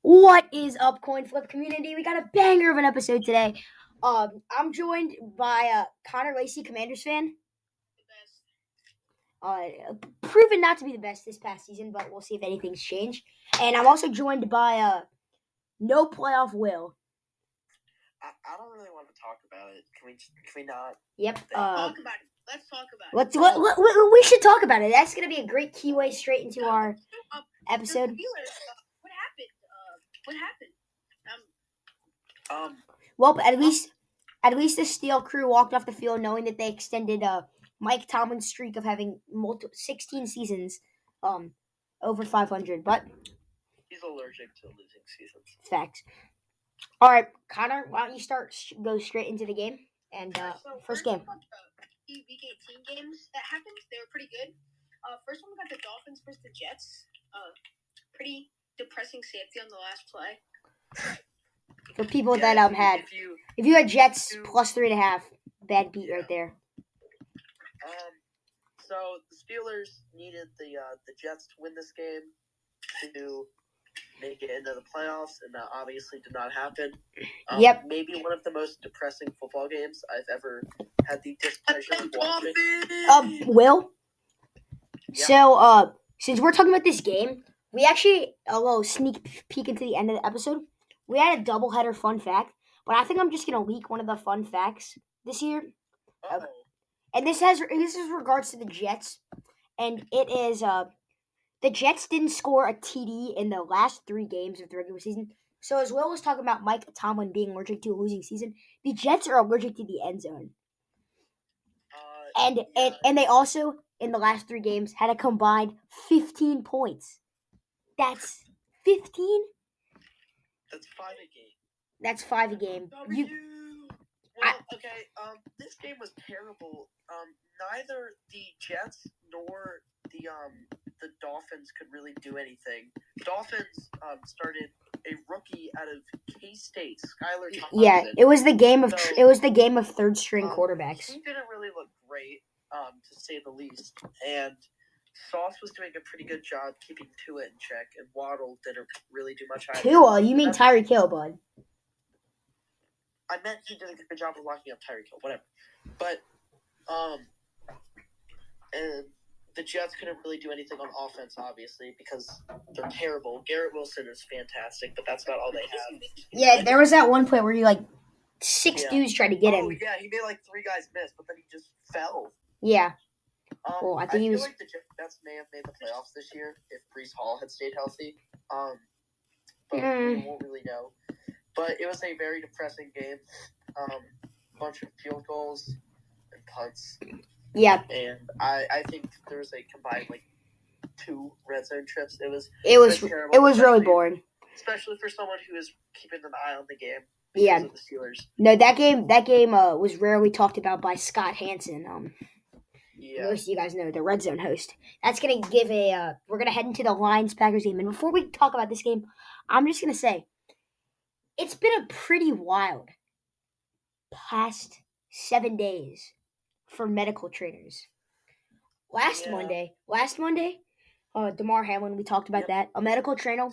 What is up, Coin Flip community? We got a banger of an episode today. I'm joined by Connor Lacey, Commanders fan. Proven not to be the best this past season, but we'll see if anything's changed. And I'm also joined by No Playoff Will. I don't really want to talk about it. Can we not? Yep. Talk about it. Let's talk about it. We should talk about it. That's going to be a great keyway straight into our episode. What happened? Well, at least the Steel crew walked off the field knowing that they extended Mike Tomlin's streak of having 16 seasons over 500. But he's allergic to losing seasons. Facts. All right, Connor, why don't you go straight into the game and first game. The Week 18 games that happened, they were pretty good. First one, we got the Dolphins versus the Jets. Pretty depressing safety on the last play. For people that had, if you had Jets plus 3.5, bad beat right there. So the Steelers needed the Jets to win this game to make it into the playoffs, and that obviously did not happen. Yep. Maybe one of the most depressing football games I've ever had the displeasure of watching. Will? Yeah. So, since we're talking about this game, we actually, a little sneak peek into the end of the episode, we had a doubleheader fun fact, but I think I'm just going to leak one of the fun facts this year. Uh-oh. And this is regards to the Jets, and it is, the Jets didn't score a TD in the last 3 games of the regular season. So as Will was talking about Mike Tomlin being allergic to a losing season, the Jets are allergic to the end zone. And they also, in the last 3 games, had a combined 15 points. That's 15? That's 5 a game. That's 5 a game. This game was terrible. Neither the Jets nor the Dolphins could really do anything. Dolphins started a rookie out of K-State, Skylar Thompson. Yeah, it was the game of third string quarterbacks. He didn't really look great, to say the least. And Sauce was doing a pretty good job keeping Tua in check, and Waddle didn't really do much either. Tua? You mean Tyreek Hill, bud? I meant he did a good job of locking up Tyreek Hill, whatever. But, and the Jets couldn't really do anything on offense, obviously, because they're terrible. Garrett Wilson is fantastic, but that's about all they have. Yeah, there was that one play where 6 dudes tried to get him. Oh, yeah, he made 3 guys miss, but then he just fell. Yeah. I feel like the Jets may have made the playoffs this year if Breece Hall had stayed healthy. But we won't really know. But it was a very depressing game. Bunch of field goals and punts. Yeah. And I think there was a combined 2 red zone trips. It was terrible. It was really boring. Especially for someone who is keeping an eye on the game. Yeah. Of the Steelers. No, that game was rarely talked about by Scott Hansen. Yeah. Most of you guys know, the Red Zone host. That's going to give we're going to head into the Lions-Packers game. And before we talk about this game, I'm just going to say, it's been a pretty wild past 7 days for medical trainers. Last Monday, Damar Hamlin, we talked about that. A medical trainer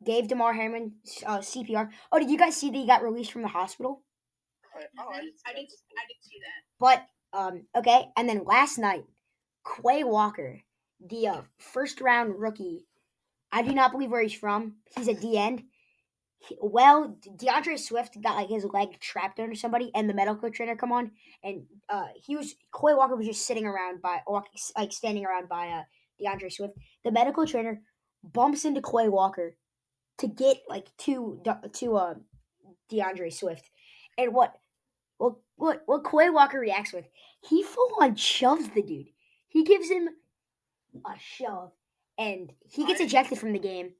gave Damar Hamlin CPR. Oh, did you guys see that he got released from the hospital? I didn't see that. But okay, and then last night, Quay Walker, the first-round rookie, I do not believe where he's from. He's a D-end. DeAndre Swift got his leg trapped under somebody, and the medical trainer come on, and Quay Walker was just standing around by DeAndre Swift. The medical trainer bumps into Quay Walker to get to DeAndre Swift, and what Quay Walker reacts with, he full on shoves the dude. He gives him a shove, and he gets ejected from the game.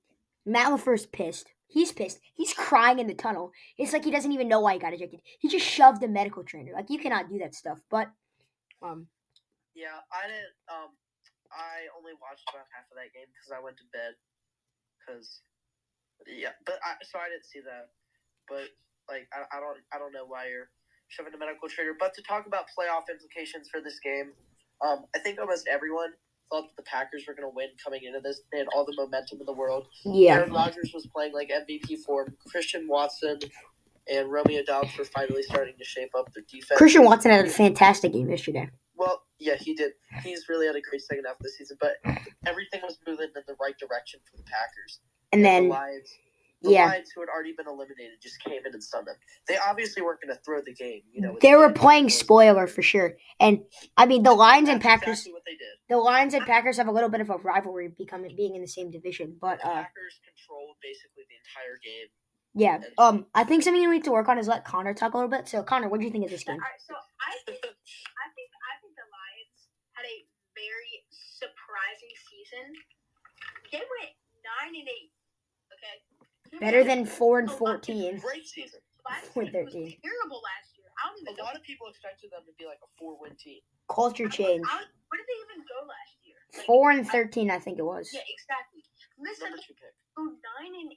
Matt LaFleur's pissed. He's pissed. He's crying in the tunnel. It's like he doesn't even know why he got ejected. He just shoved the medical trainer. You cannot do that stuff. But, yeah, I didn't. I only watched about half of that game because I went to bed. So I didn't see that. But I don't know why you're shoving the medical trainer. But to talk about playoff implications for this game, I think almost everyone thought that the Packers were going to win coming into this. They had all the momentum in the world. Yeah. Aaron Rodgers was playing like MVP form. Christian Watson and Romeo Doubs were finally starting to shape up their defense. Christian Watson had a fantastic game yesterday. Well, yeah, he did. He's really had a great second half of the season, but everything was moving in the right direction for the Packers. And then the Lions, who had already been eliminated, just came in and stunned them. They obviously weren't going to throw the game. They were playing spoiler for sure. And I mean, the Lions and Packers. Exactly what they did. The Lions and Packers have a little bit of a rivalry, being in the same division. But the Packers controlled basically the entire game. Yeah. I think something we need to work on is let Connor talk a little bit. So, Connor, what do you think of this game? So I think the Lions had a very surprising season. They went 9-8. Okay. Better than 4-14. Great season. 4-13. Was terrible last year. I don't even know. A lot of people expected them to be like a 4-win team. Culture change. Where did they even go last year? 4-13, I think it was. Yeah, exactly. Listen, Number 2 pick. go 9-8.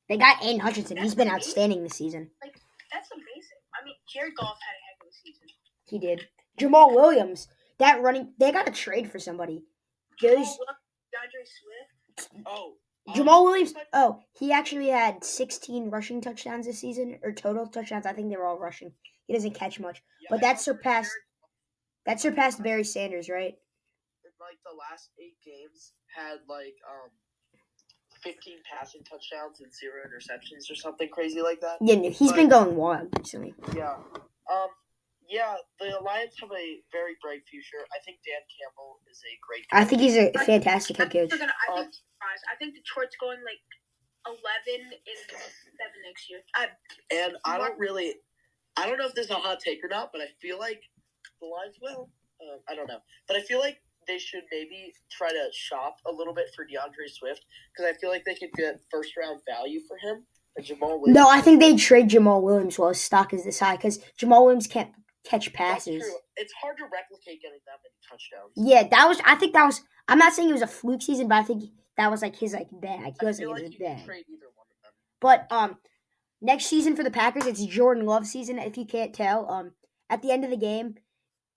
They got Aiden Hutchinson. He's been outstanding this season. Like, that's amazing. I mean, Jared Goff had a heck of a season. He did. Jamal Williams. They got to trade for somebody. DeAndre Swift. Jamal Williams. Oh, he actually had 16 rushing touchdowns this season, or total touchdowns. I think they were all rushing. He doesn't catch much, but that surpassed Barry Sanders, right? Like the last 8 games had 15 passing touchdowns and 0 interceptions or something crazy like that. Yeah, he's been going wild recently. Yeah. Yeah, the Lions have a very bright future. I think Dan Campbell is a great coach. I think he's a fantastic head coach. I think Detroit's going 11-7 next year. And I don't know if this is a hot take or not, but I feel like the Lions will. I don't know. But I feel like they should maybe try to shop a little bit for DeAndre Swift, because I feel like they could get first-round value for him. And Jamal Williams. No, I think they'd trade Jamal Williams while his stock is this high, because Jamal Williams can't catch passes. That's true. It's hard to replicate getting that many touchdowns. Yeah, I think that was. I'm not saying it was a fluke season, but I think that was his bag. He was you his can bag. trade either one of them. But next season for the Packers, it's Jordan Love season. If you can't tell, at the end of the game,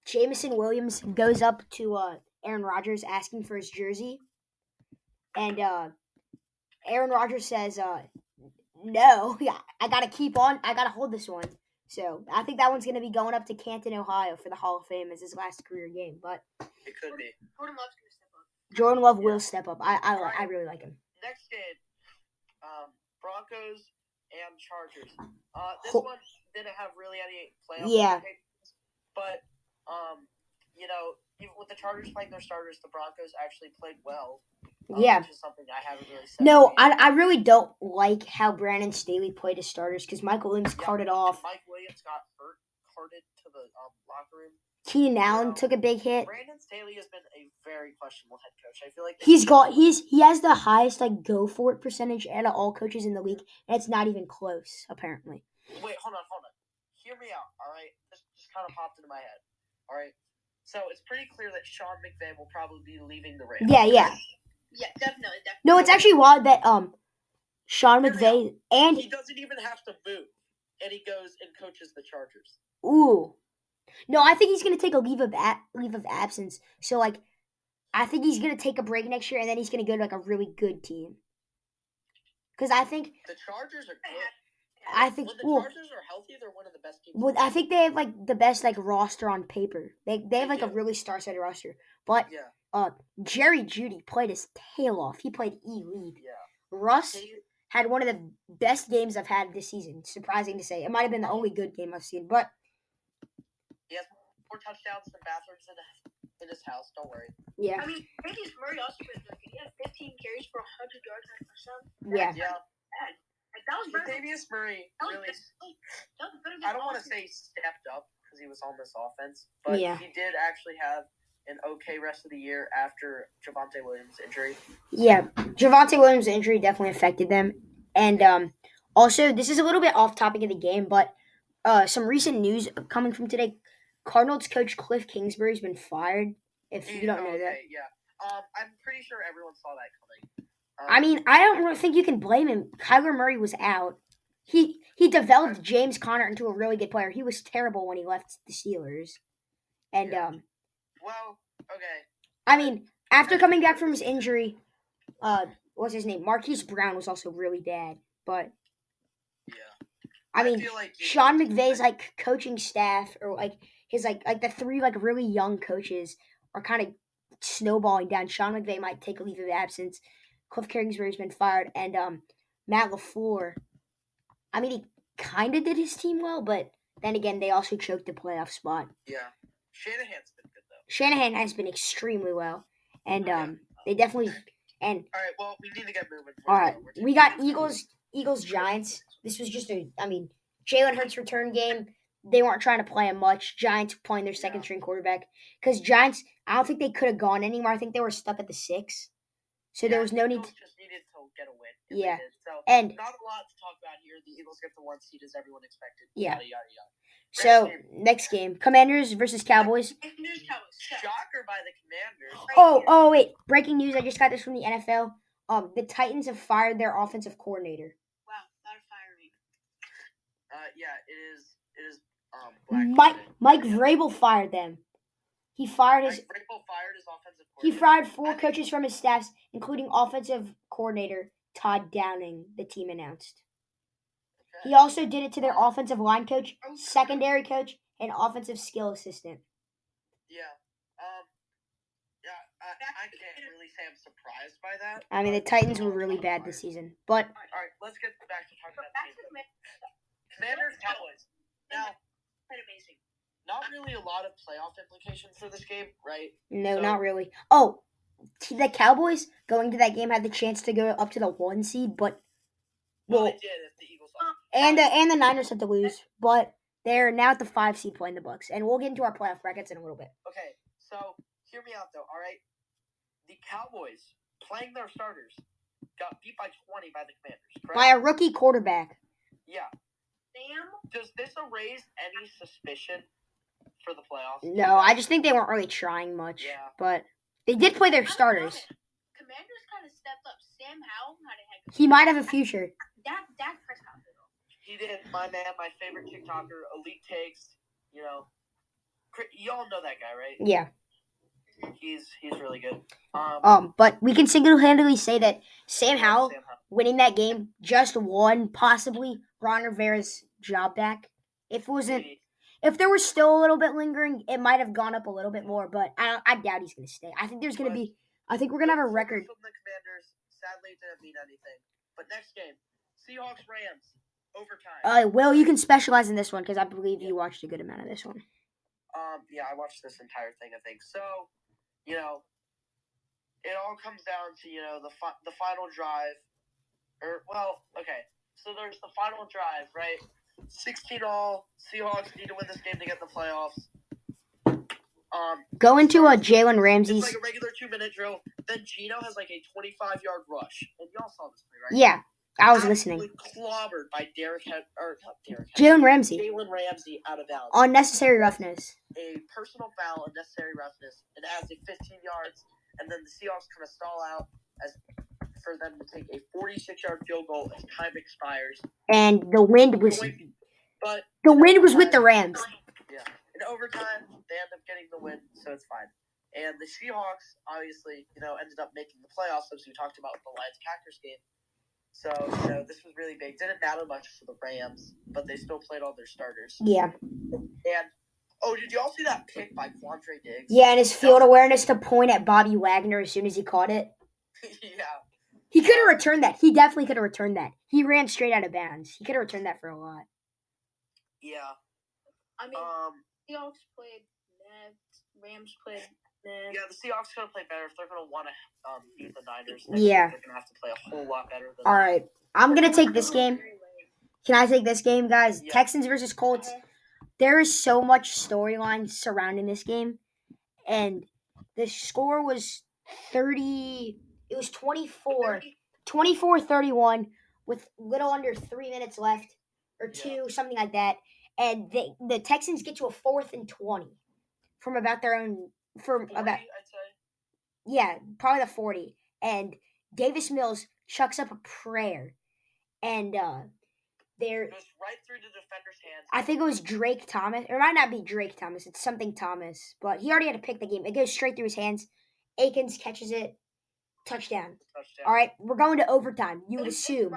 Jameson Williams goes up to Aaron Rodgers asking for his jersey, and Aaron Rodgers says, "No, I gotta hold this one." So I think that one's gonna be going up to Canton, Ohio, for the Hall of Fame as his last career game. But it could be. Jordan Love's gonna step up. Jordan Love will step up. I really like him. Next game, Broncos and Chargers. This one didn't have really any playoff implications, but even with the Chargers playing their starters, the Broncos actually played well. Yeah. Which is something I haven't really said. No, I really don't like how Brandon Staley played his starters, because Michael Williams carted off. Mike Williams got carted to the locker room. Keenan Allen took a big hit. Brandon Staley has been a very questionable head coach. I feel like he has the highest go for it percentage out of all coaches in the league, and it's not even close, apparently. Wait, hold on. Hear me out, all right? This just kind of popped into my head, all right? So it's pretty clear that Sean McVay will probably be leaving the Rams. Yeah. Yeah, definitely. No, it's actually wild that Sean McVay and he doesn't even have to move, and he goes and coaches the Chargers. Ooh, no, I think he's gonna take a leave of absence. So I think he's gonna take a break next year, and then he's gonna go to a really good team. Because I think the Chargers are good. When the Chargers are healthy, they're one of the best teams. Well, I think they have the best roster on paper. They have a really star-studded roster. But Jerry Jeudy played his tail off. He played elite. Yeah. Russ had one of the best games I've had this season. Surprising to say, it might have been the only good game I've seen. But he has more touchdowns than bathrooms in his house. Don't worry. Yeah. I mean, Latavius Murray also played good. He had 15 carries for 100 yards and a touchdown. Yeah. That was better. Latavius Murray really. I don't want to say stepped up because he was on this offense, but he did actually have an okay rest of the year after Javonte Williams' injury. Yeah, Javonte Williams' injury definitely affected them. And also, this is a little bit off topic of the game, but some recent news coming from today. Cardinals coach Cliff Kingsbury's been fired, if you don't know that. Yeah. I'm pretty sure everyone saw that coming. I mean, I don't really think you can blame him. Kyler Murray was out. He developed James Conner into a really good player. He was terrible when he left the Steelers. And well, okay. I mean, After coming back from his injury, what's his name? Marquise Brown was also really bad. But Yeah. I mean, feel like Sean McVay's like coaching staff or like his like the three like really young coaches are kind of snowballing down. Sean McVay might take a leave of absence. Cliff Kingsbury's been fired, and Matt LaFleur. I mean, he kind of did his team well, but then again, they also choked the playoff spot. Yeah, Shanahan's been good though. Shanahan has been extremely well, and they definitely and. All right, well, we need to get moving. All right, we got Eagles Giants. This was just Jalen Hurts return game. They weren't trying to play him much. Giants playing their second string quarterback because Giants. I don't think they could have gone anymore. I think they were stuck at the 6. So there was no need. Just needed to get a win. Yeah. So and not a lot to talk about here. The Eagles get the 1 seed as everyone expected. Yeah. Yada, yada, yada. So next game, Commanders versus Cowboys. Shocker by the Commanders. Oh wait! Breaking news! I just got this from the NFL. The Titans have fired their offensive coordinator. Wow, not a firing. Yeah, it is. Mike Vrabel fired them. He fired his. Vrabel fired his offensive coordinator. He fired 4 coaches from his staffs, including offensive coordinator Todd Downing. The team announced. Okay. He also did it to their offensive line coach, secondary coach, and offensive skill assistant. Yeah. I can't really say I'm surprised by that. I mean, the Titans were really bad this season, but. All right, let's get back to talking about the Commanders Cowboys. Now, quite amazing. Not really a lot of playoff implications for this game, right? No, not really. Oh, the Cowboys going to that game had the chance to go up to the 1 seed, but well they did if the Eagles lost. And the Niners had to lose, but they're now at the 5 seed playing the Bucs, and we'll get into our playoff brackets in a little bit. Okay, so hear me out though. All right, the Cowboys playing their starters got beat by 20 by the Commanders, correct? By a rookie quarterback. Yeah. Does this erase any suspicion for the playoffs? No, I just think they weren't really trying much. Yeah. But they did play their starters. Commanders kind of stepped up. Sam Howell had a heck of a He might have a future. Dak Prescott. He did. My man, my favorite TikToker, Elite Takes. You know, you all know that guy, right? Yeah. He's really good. But we can single-handedly say that Sam Howell winning that game just won possibly Ron Rivera's job back. If there was still a little bit lingering, it might have gone up a little bit more. But I doubt he's going to stay. I think we're going to have a record. From the Commanders, sadly, it didn't mean anything. But next game, Seahawks Rams overtime. Will, you can specialize in this one because I believe you watched a good amount of this one. Yeah, I watched this entire thing. I think so. You know, it all comes down to the final drive. So there's the final drive, right? 16-all. Seahawks need to win this game to get the playoffs. Go into a Jalen Ramsey's. It's like a regular 2-minute drill. Then Gino has like a 25-yard rush, and y'all saw this play, right? Yeah, I was listening. Clobbered by Jalen Ramsey. Jalen Ramsey out of bounds. Unnecessary roughness. A personal foul, unnecessary roughness, and adds a 15 yards, and then the Seahawks kind of stall out for them to take a 46-yard field goal as time expires. And the wind was with the Rams. Yeah. In overtime, they end up getting the win, so it's fine. And the Seahawks, obviously, ended up making the playoffs, as we talked about with the Lions-Packers game. So, this was really big. Didn't matter much for the Rams, but they still played all their starters. Yeah. And, did you all see that pick by Quandre Diggs? Yeah, and his field awareness to point at Bobby Wagner as soon as he caught it. Yeah. He could have returned that. He definitely could have returned that. He ran straight out of bounds. He could have returned that for a lot. Yeah. I mean, Seahawks played bad. Rams played bad. Yeah, the Seahawks going to play better if they're going to want to beat the Niners. Yeah. They're going to have to play a whole lot better than all right. I'm going to take this game. Can I take this game, guys? Yeah. Texans versus Colts. There is so much storyline surrounding this game. And the score was 30... It was 24-31 with little under 3 minutes left or 2, something like that. And the Texans get to a 4th and 20 from about their own 40, I'd say. Yeah, probably the 40. And Davis Mills chucks up a prayer, and it goes right through the defender's hands. I think it was Drake Thomas. It might not be Drake Thomas. It's something Thomas, but he already had to pick the game. It goes straight through his hands. Akins catches it. Touchdown. All right, we're going to overtime. You would assume.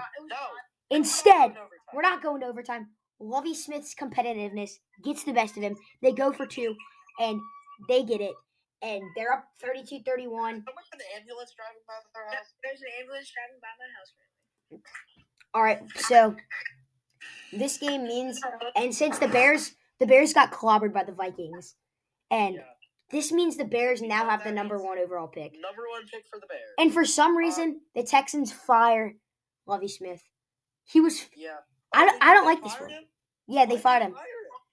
Instead, we're not going to overtime. Lovie Smith's competitiveness gets the best of him. They go for 2, and they get it. And they're up 32-31. Someone an ambulance driving by their house? There's an ambulance driving by my house right now. All right, so this game means, and since the Bears got clobbered by the Vikings, and this means the Bears now have the number 1 overall pick. Number 1 pick for the Bears. And for some reason, the Texans fire Lovie Smith. He was. Yeah. I don't like this one. Yeah, they fired him.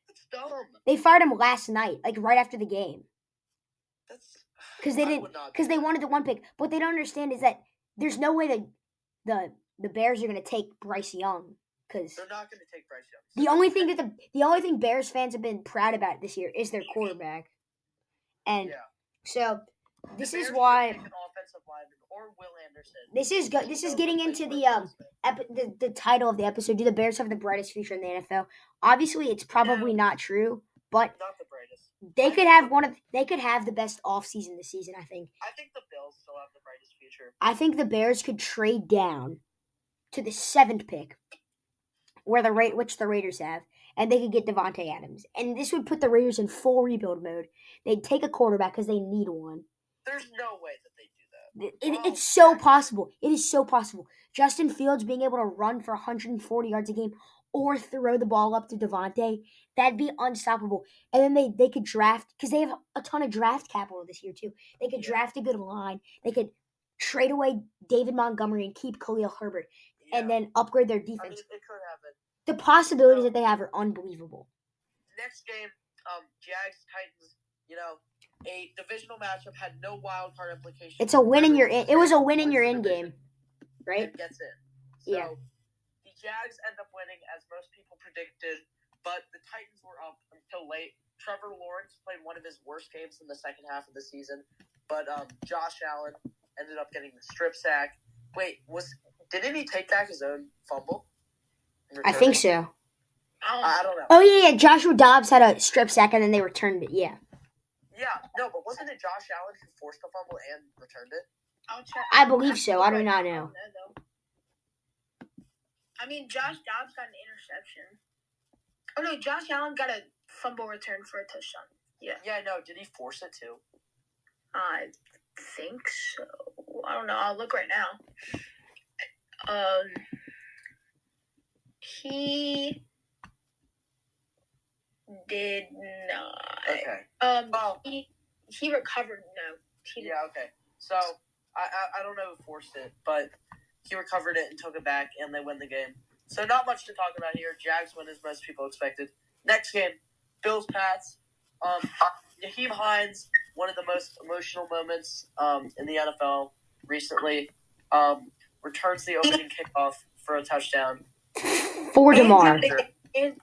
That's dumb. They fired him last night, like right after the game. Because they wanted the 1 pick. What they don't understand is that there's no way that the Bears are going to take Bryce Young. Because they're not going to take Bryce Young. The only thing Bears fans have been proud about this year is their quarterback. And so this is why an offensive lineman or Will Anderson. This is getting into the title of the episode. Do the Bears have the brightest future in the NFL? Obviously, it's probably not true, but not the brightest. They could have the best offseason this season, I think. I think the Bills still have the brightest future. I think the Bears could trade down to the 7th pick, which the Raiders have, and they could get Devontae Adams. And this would put the Raiders in full rebuild mode. They'd take a quarterback because they need one. There's no way that they do that. It's so possible. It is so possible. Justin Fields being able to run for 140 yards a game or throw the ball up to Devontae, that'd be unstoppable. And then they could draft, because they have a ton of draft capital this year too. They could draft a good line. They could trade away David Montgomery and keep Khalil Herbert, and then upgrade their defense. I mean, it could happen. The possibilities that they have are unbelievable. Next game, Jags Titans. A divisional matchup had no wild card implications. It's a win in your in. It was a win in your in game, right? It gets in. So, the Jags end up winning as most people predicted, but the Titans were up until late. Trevor Lawrence played one of his worst games in the second half of the season, but Josh Allen ended up getting the strip sack. Wait, didn't he take back his own fumble? I think so. I don't know. Oh yeah, Joshua Dobbs had a strip sack and then they returned it. Yeah. Yeah, no, but wasn't it Josh Allen who forced the fumble and returned it? I'll check. I believe so. I do not know. I mean, Josh Dobbs got an interception. Oh no, Josh Allen got a fumble return for a touchdown. Yeah. Yeah, no. Did he force it too? I think so. I don't know. I'll look right now. He did not. Okay. He recovered. No. Yeah. Okay. So I don't know who forced it, but he recovered it and took it back, and they win the game. So not much to talk about here. Jags win as most people expected. Next game, Bills Pats. Naheem Hines, one of the most emotional moments in the NFL recently, returns the opening kickoff for a touchdown. For DeMar. And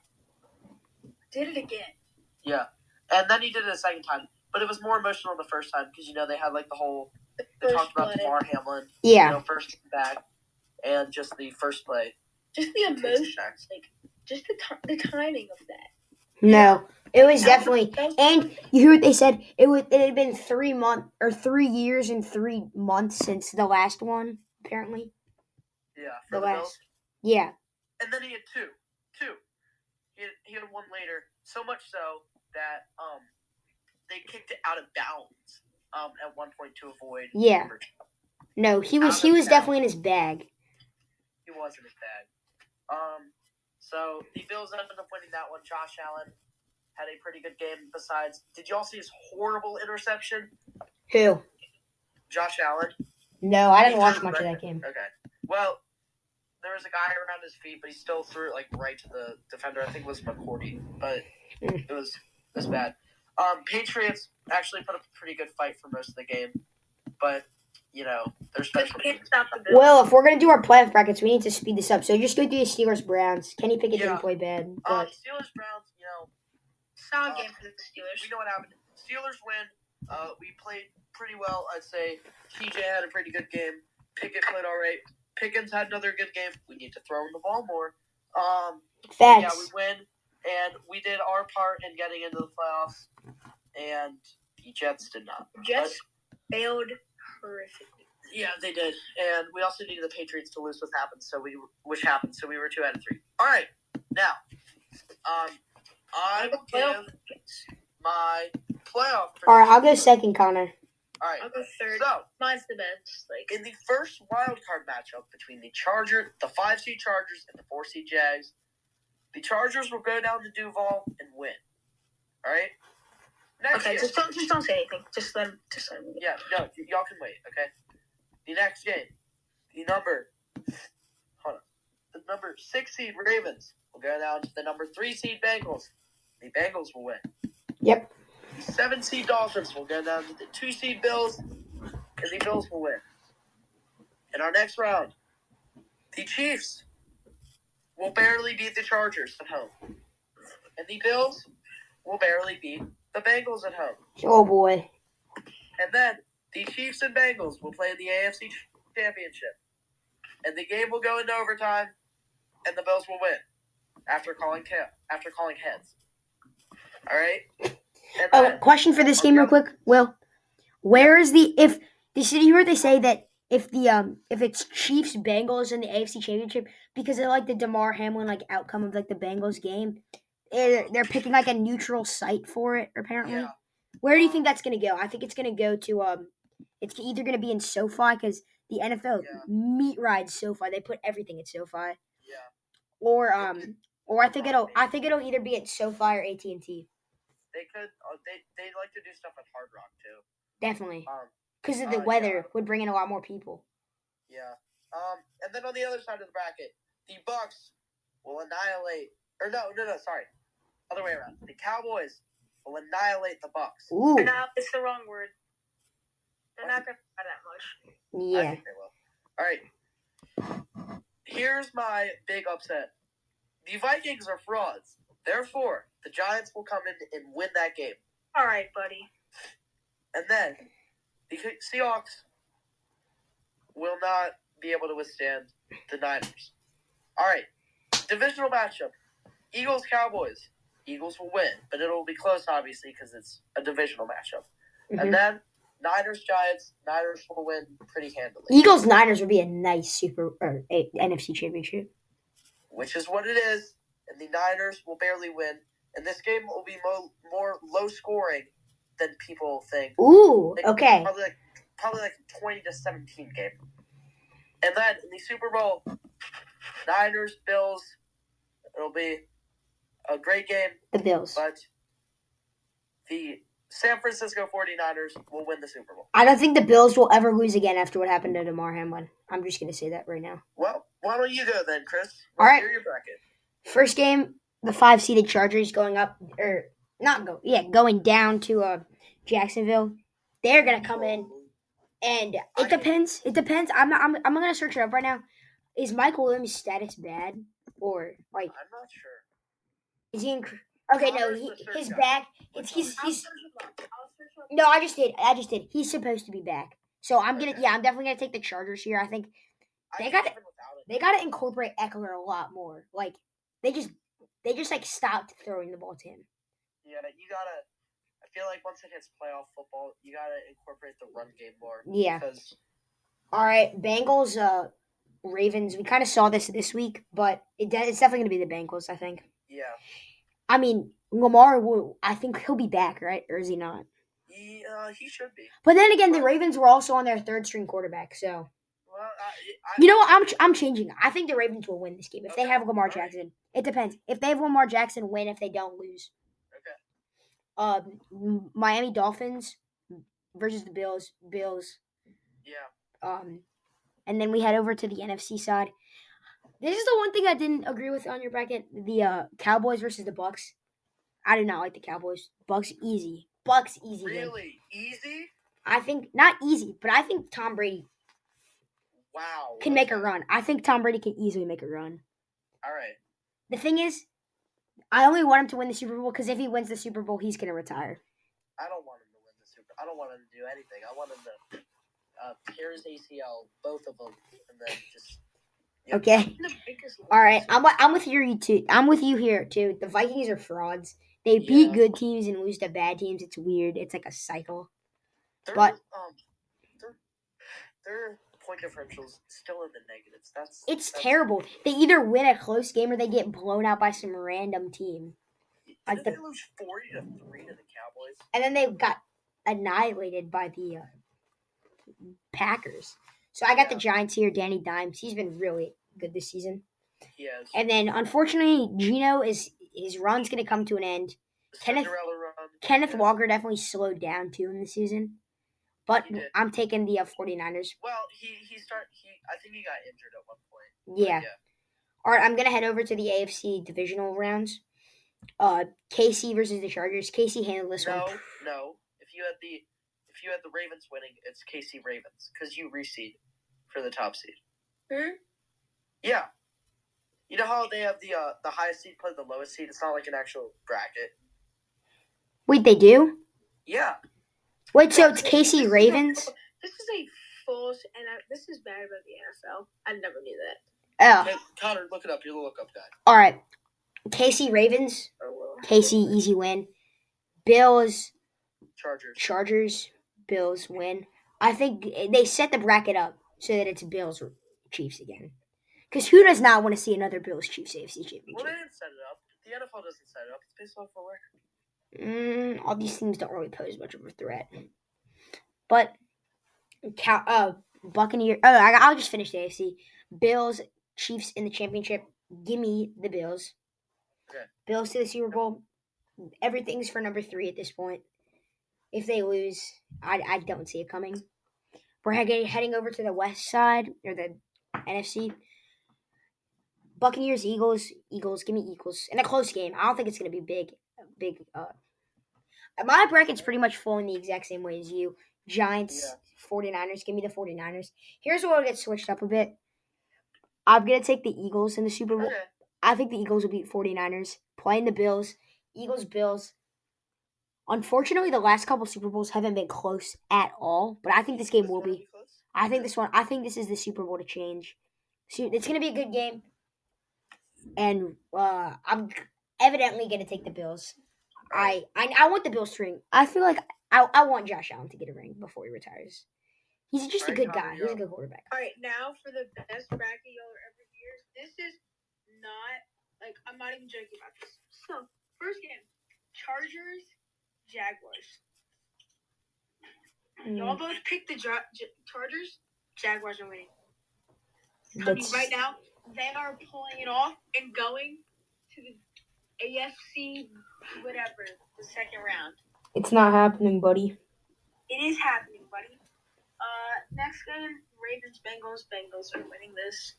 did it again. Yeah. And then he did it a second time. But it was more emotional the first time because, they had like the whole – they talked about DeMar Hamlin. Yeah. First back and just the first play. Just the emotion. Like, just the timing of that. No. It was definitely – and you hear what they said? It had been 3 years and 3 months since the last one, apparently. Yeah. For the Bills? Yeah. And then he had two. He had one later. So much so that they kicked it out of bounds at one point to avoid. Yeah. No, he was definitely in his bag. He was in his bag. So the Bills ended up winning that one. Josh Allen had a pretty good game. Besides, did y'all see his horrible interception? Who? Josh Allen. No, I didn't watch much of that game. Okay. Well, there was a guy around his feet, but he still threw it right to the defender. I think it was McCourty, but it was bad. Patriots actually put up a pretty good fight for most of the game, but they're special teams. Well, if we're gonna do our playoff brackets, we need to speed this up. So just go through the Steelers Browns. Kenny Pickett didn't play bad. But Steelers Browns, solid game for the Steelers. We know what happened. Steelers win. We played pretty well. I'd say TJ had a pretty good game. Pickett played all right. Pickens had another good game. We need to throw him the ball more. Facts. Yeah, we win, and we did our part in getting into the playoffs, and the Jets did not. failed horrifically. Yeah, they did, and we also needed the Patriots to lose, which happened. So we were 2 out of 3. All right, now, I will give my playoff. All right, I'll go second, Connor. All right, I'll go third. So Mine's the best. in the first wild card matchup between the 5 seed Chargers, and the 4 seed Jags, the Chargers will go down to Duval and win. All right. Next Okay, game. just don't say anything. Just let me. Yeah, no, y'all can wait. Okay. The next game, the number 6 seed Ravens will go down to the number 3 seed Bengals. The Bengals will win. Yep. The 7 seed Dolphins will go down to the 2 seed Bills, and the Bills will win. In our next round, the Chiefs will barely beat the Chargers at home, and the Bills will barely beat the Bengals at home. Oh boy. And then the Chiefs and Bengals will play in the AFC Championship, and the game will go into overtime, and the Bills will win after calling heads. All right. And then, question for this game, real quick. Will, where is the if the city where they say that if it's Chiefs Bengals in the AFC Championship because of like the DeMar Hamlin like outcome of like the Bengals game, they're picking like a neutral site for it apparently. Yeah. Where do you think that's gonna go? I think it's gonna go to it's either gonna be in SoFi because the NFL meat rides SoFi. They put everything at SoFi. Yeah. Or I think it'll either be at SoFi or AT&T. They could. They like to do stuff at Hard Rock too. Definitely. Because of the weather would bring in a lot more people. Yeah. And then on the other side of the bracket, the Bucks will annihilate. Or no, sorry. Other way around. The Cowboys will annihilate the Bucks. Ooh. No, it's the wrong word. They're not going to try that much. Yeah. I think they will. All right. Here's my big upset. The Vikings are frauds. Therefore, the Giants will come in and win that game. All right, buddy. And then the Seahawks will not be able to withstand the Niners. All right. Divisional matchup. Eagles-Cowboys. Eagles will win, but it'll be close, obviously, because it's a divisional matchup. Mm-hmm. And then Niners-Giants. Niners will win pretty handily. Eagles-Niners would be a nice NFC Championship. Which is what it is. And the Niners will barely win. And this game will be more low-scoring than people think. Ooh, okay. Probably like a 20-17 game. And then in the Super Bowl, Niners, Bills, it'll be a great game. The Bills. But the San Francisco 49ers will win the Super Bowl. I don't think the Bills will ever lose again after what happened to DeMar Hamlin. I'm just going to say that right now. Well, why don't you go then, Chris? All right. Hear your bracket. First game, the 5-seeded Chargers going down to Jacksonville. They're going to come in. And it depends. I'm going to search it up right now. Is Mike Williams' status bad? Or, like... I'm not sure. Is he okay, no, his back... He's no, I just did. He's supposed to be back. So I'm definitely going to take the Chargers here. I think they got to incorporate Eckler a lot more. Like, they just like, stopped throwing the ball to him. Yeah, you got to... I feel like once it hits playoff football, you got to incorporate the run game more. Yeah. All right, Bengals, Ravens. We kind of saw this week, but it's definitely going to be the Bengals, I think. Yeah. I mean, Lamar, I think he'll be back, right? Or is he not? He should be. But then again, the Ravens were also on their third-string quarterback, so... Well, you know what? I'm changing. I think the Ravens will win this game if they have Lamar Jackson. It depends. If they have Lamar Jackson, win. If they don't, lose. Okay. Miami Dolphins versus the Bills. Yeah. And then we head over to the NFC side. This is the one thing I didn't agree with on your bracket. The Cowboys versus the Bucks. I did not like the Cowboys. Bucks easy. Really? Easy? I think, not easy, but I think Tom Brady can make a run. I think Tom Brady can easily make a run. All right. The thing is, I only want him to win the Super Bowl because if he wins the Super Bowl, he's going to retire. I don't want him to win the Super Bowl. I don't want him to do anything. I want him to tear his ACL, both of them, and then just... Yep. Okay. All right. I'm with you too. I'm with you here too. The Vikings are frauds. They beat good teams and lose to bad teams. It's weird. It's like a cycle. But their point differential's still in the negatives. It's terrible. They either win a close game or they get blown out by some random team. Didn't they lose 40-3 to the Cowboys? And then they got annihilated by the Packers. So I got the Giants here. Danny Dimes. He's been really good this season. Yes. And then, unfortunately, Gino his run's going to come to an end. Kenneth Walker definitely slowed down, too, in the season. But I'm taking the 49ers. Well, I think he got injured at one point. Yeah. All right, I'm going to head over to the AFC divisional rounds. KC versus the Chargers. KC handled this one. No. If you had the Ravens winning, it's KC Ravens because you reseed for the top seed. Hmm? Yeah. You know how they have the highest seed play the lowest seed? It's not like an actual bracket. Wait, they do? Yeah. Wait, so it's KC Ravens? This is a false, and this is bad about the NFL. I never knew that. Oh. Hey, Connor, look it up. You're the look-up guy. All right. KC Ravens. KC, easy win. Bills. Chargers. Bills win. I think they set the bracket up so that it's Bills or Chiefs again. Because who does not want to see another Bills Chiefs AFC championship? Well, they didn't set it up. The NFL doesn't set it up. It's based off a record. All these teams don't really pose much of a threat. But Buccaneers. Oh, I'll just finish the AFC. Bills, Chiefs in the championship. Give me the Bills. Okay. Bills to the Super Bowl. Everything's for number 3 at this point. If they lose, I don't see it coming. We're heading over to the west side, or the NFC. Buccaneers, Eagles. Give me Eagles. In a close game. I don't think it's going to be big. My bracket's pretty much flowing the exact same way as you. Giants, 49ers. Give me the 49ers. Here's where it'll get switched up a bit. I'm going to take the Eagles in the Super Bowl. Okay. I think the Eagles will beat 49ers. Playing the Bills. Eagles, Bills. Unfortunately, the last couple Super Bowls haven't been close at all. But I think this game will be. I think this is the Super Bowl to change. So it's going to be a good game. And I'm evidently going to take the Bills. I want the Bills to ring. I feel like I want Josh Allen to get a ring before he retires. He's just a good guy. He's a good quarterback. All right, now for the best bracket y'all are ever hear. This is not, I'm not even joking about this. So, first game, Chargers, Jaguars. Y'all both picked the Chargers. Jaguars are winning. Right now, they are pulling it off and going to the AFC, whatever, the second round. It's not happening, buddy. It is happening, buddy. Next game, Ravens, Bengals. Bengals are winning this.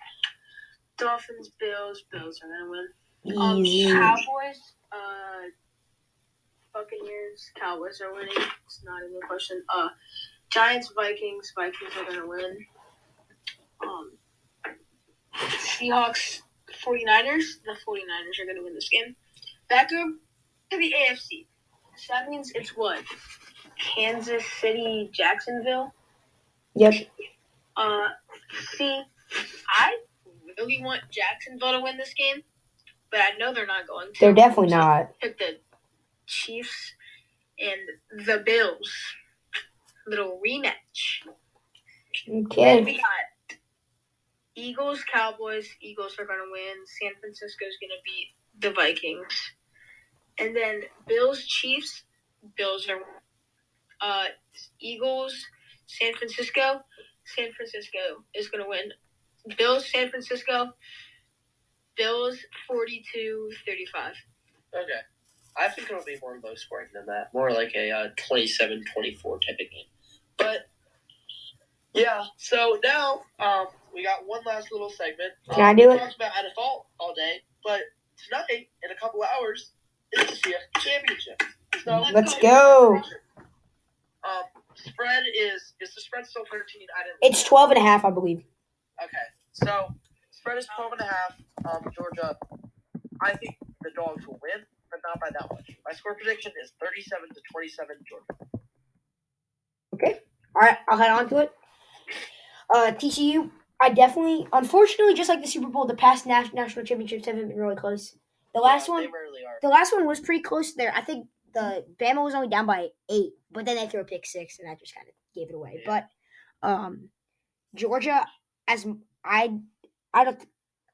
Dolphins, Bills. Bills are gonna win. Easy. Cowboys, Buccaneers. Cowboys are winning. It's not even a question. Giants, Vikings. Vikings are gonna win. Seahawks, 49ers. The 49ers are gonna win this game. Back up to the AFC. So that means it's what? Kansas City, Jacksonville. Yep. See, I really want Jacksonville to win this game, but I know they're not going to. They're definitely not. Pick the Chiefs and the Bills. Little rematch. Okay. Then we got Eagles, Cowboys. Eagles are going to win. San Francisco's going to beat the Vikings. And then Bills, Chiefs. Bills are Eagles, San Francisco. San Francisco is going to win. Bills, San Francisco. Bills, 42-35. Okay. I think it'll be more low scoring than that. More like a 27-24 type of game. But, yeah. So now we got one last little segment. Can I do it? We talked about NFL all day. But tonight, in a couple of hours, is the CFP Championship. So Let's go. Spread is the spread still 13? It's 12.5, I believe. Okay, so spread is 12.5. Georgia, I think the Dogs will win, but not by that much. My score prediction is 37-27 Georgia. Okay. All right, I'll head on to it. TCU, unfortunately, just like the Super Bowl, the past national championships haven't been really close. The last one, they rarely are. The last one was pretty close there. I think the Bama was only down by 8, but then they threw a pick 6, and that just kind of gave it away. Yeah. But Georgia, I don't.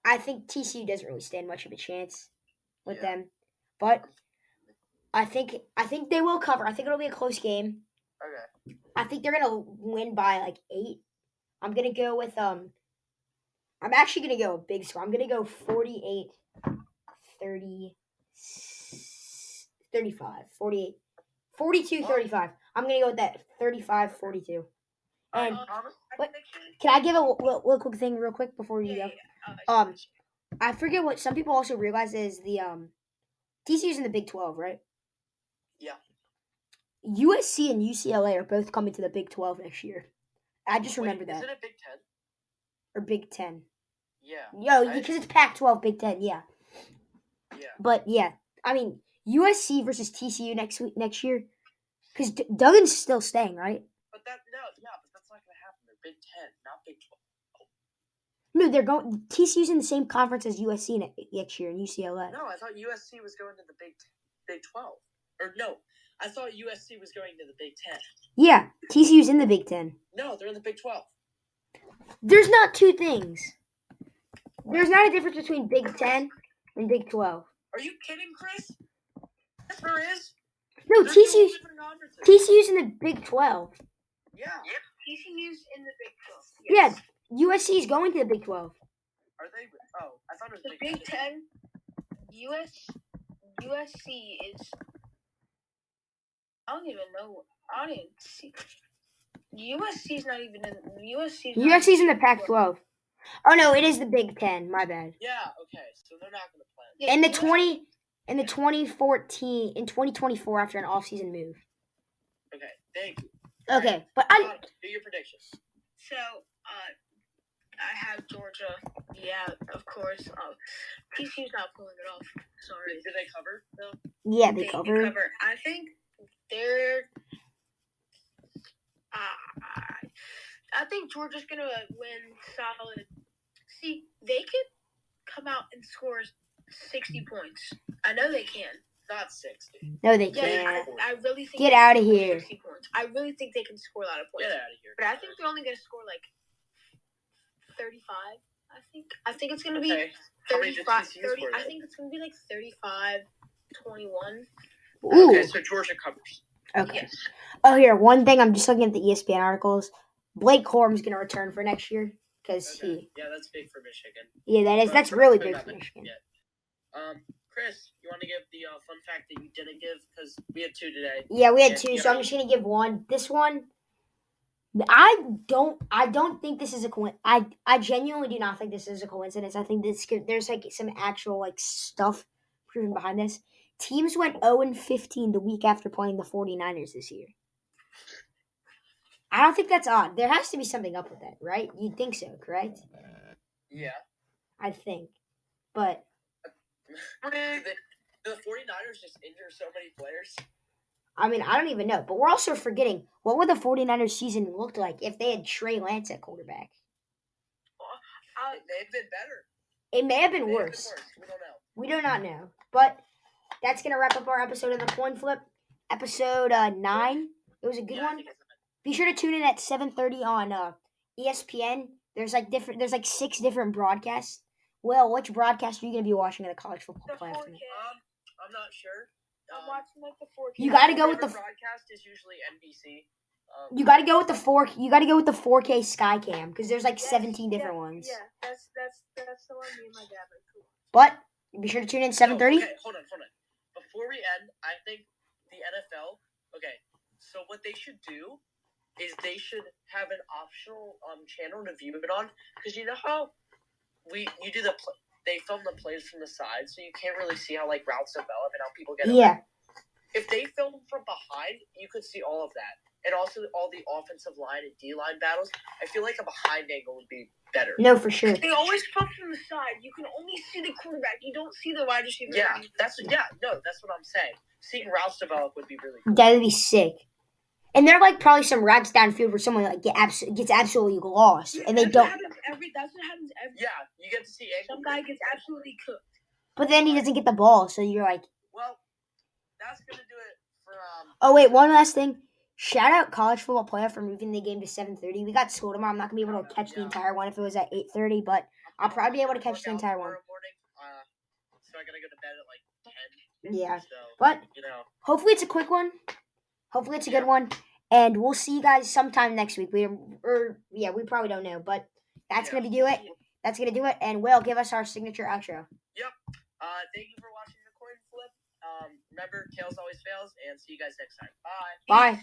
I think TCU doesn't really stand much of a chance with them, but I think they will cover. I think it'll be a close game. Okay. I think they're gonna win by like 8. I'm gonna go with I'm actually gonna go a big score. I'm gonna go 48, 30, 35, 48, 42, 35. I'm gonna go with that 35, 42. And can I give a little quick thing real quick before you go? I forget what some people also realize is the TCU's in the Big 12, right? Yeah. USC and UCLA are both coming to the Big 12 next year. I just remember that. Is it a Big 10? Or Big 10. Yeah. Yo, because it's Pac-12, Big 10, yeah. Yeah. But yeah, I mean USC versus TCU next year, because Duggan's still staying, right? But that's not gonna happen. They're Big 10, not Big 12. No, they're going. TCU's in the same conference as USC next year and UCLA. No, I thought USC was going to the Big 12. Or no, I thought USC was going to the Big 10. Yeah, TCU's in the Big 10. No, they're in the Big 12. There's not two things. There's not a difference between Big 10 and Big 12. Are you kidding, Chris? Yes, there is. No, TCU's in the Big 12. Yeah. TCU's in the Big 12. Yes. Yeah, USC is going to the Big 12. Are they? Oh, I thought it was the Big 10. USC is. I don't even know. I don't even see. USC's not even in. USC's in the Pac-12. Oh no, it is the Big 10. My bad. Yeah. Okay. So they're not going to play. Yeah, in 2024 after an off-season move. Okay. Thank you. Okay, but do your predictions. So, I have Georgia. Yeah, of course. TCU's not pulling it off. Sorry. Did they cover though? Yeah, they cover. I think they're. I think Georgia's gonna win solid. See, they could come out and score 60 points. I know they can. Not 60. No, they can't. I really think. Get out of here. 60 points. I really think they can score a lot of points. Get out of here. But I think they're only gonna score like 35. I think it's gonna be 35. 30. I think it's gonna be like 35-21. Ooh. Okay, so Georgia covers. Okay. Yes. Oh, here, one thing. I'm just looking at the ESPN articles. Blake Corum's going to return for next year because Yeah, that's big for Michigan. Yeah, that is. That's really big for Michigan. Chris, you want to give the fun fact that you didn't give because we had 2 today. Yeah, we had 2, so I'm just going to give one. This one, I don't think this is a coincidence. I genuinely do not think this is a coincidence. I think there's like some actual like stuff proven behind this. Teams went 0-15 the week after playing the 49ers this year. I don't think that's odd. There has to be something up with that, right? You'd think so, correct? Yeah. I think. But the 49ers just injure so many players. I mean, I don't even know. But we're also forgetting, what would the 49ers season look like if they had Trey Lance at quarterback? It may have been better. It may have been worse. We don't know. We do not know. But that's going to wrap up our episode of the Coin Flip. Episode 9. It was a good one. Be sure to tune in at 7:30 on ESPN. There's like 6 different broadcasts. Well, which broadcast are you going to be watching in the college football playoff? I'm not sure. I'm watching like the 4K. You got to go with the broadcast is usually NBC. You got to go with the 4. You got to go with the 4K Skycam because there's like 17 different ones. Yeah, that's the one me and my dad like. Cool. But be sure to tune in 7:30. Okay, hold on. Before we end, I think the NFL. Okay, so what they should do is they should have an optional channel to view it on, because you know how they film the plays from the side, so you can't really see how like routes develop and how people get. Yeah. If they film from behind, you could see all of that, and also all the offensive line and D-line battles. I feel like a behind angle would be better. No, for sure. They always film from the side. You can only see the quarterback. You don't see the wide receiver. Yeah, that's what I'm saying. Seeing routes develop would be really cool. That would be sick. And there are like probably some routes downfield where someone like gets absolutely lost, and they don't. That's what happens every. Yeah, you get to see some guy gets absolutely cooked. But then he doesn't get the ball, so you're like. Well, that's gonna do it for. Oh wait, one last thing. Shout out college football playoff for moving the game to 7:30. We got school tomorrow. I'm not gonna be able to catch the entire one if it was at 8:30, but I'll probably be able to catch the entire one. Morning, so I gotta go to bed at like 10. Yeah, So, but hopefully it's a quick one. Hopefully it's a good one, and we'll see you guys sometime next week. We probably don't know, but that's gonna do it. That's gonna do it. And Will, give us our signature outro. Yep. Thank you for watching the coin flip. Remember, tails always fails, and see you guys next time. Bye. Bye.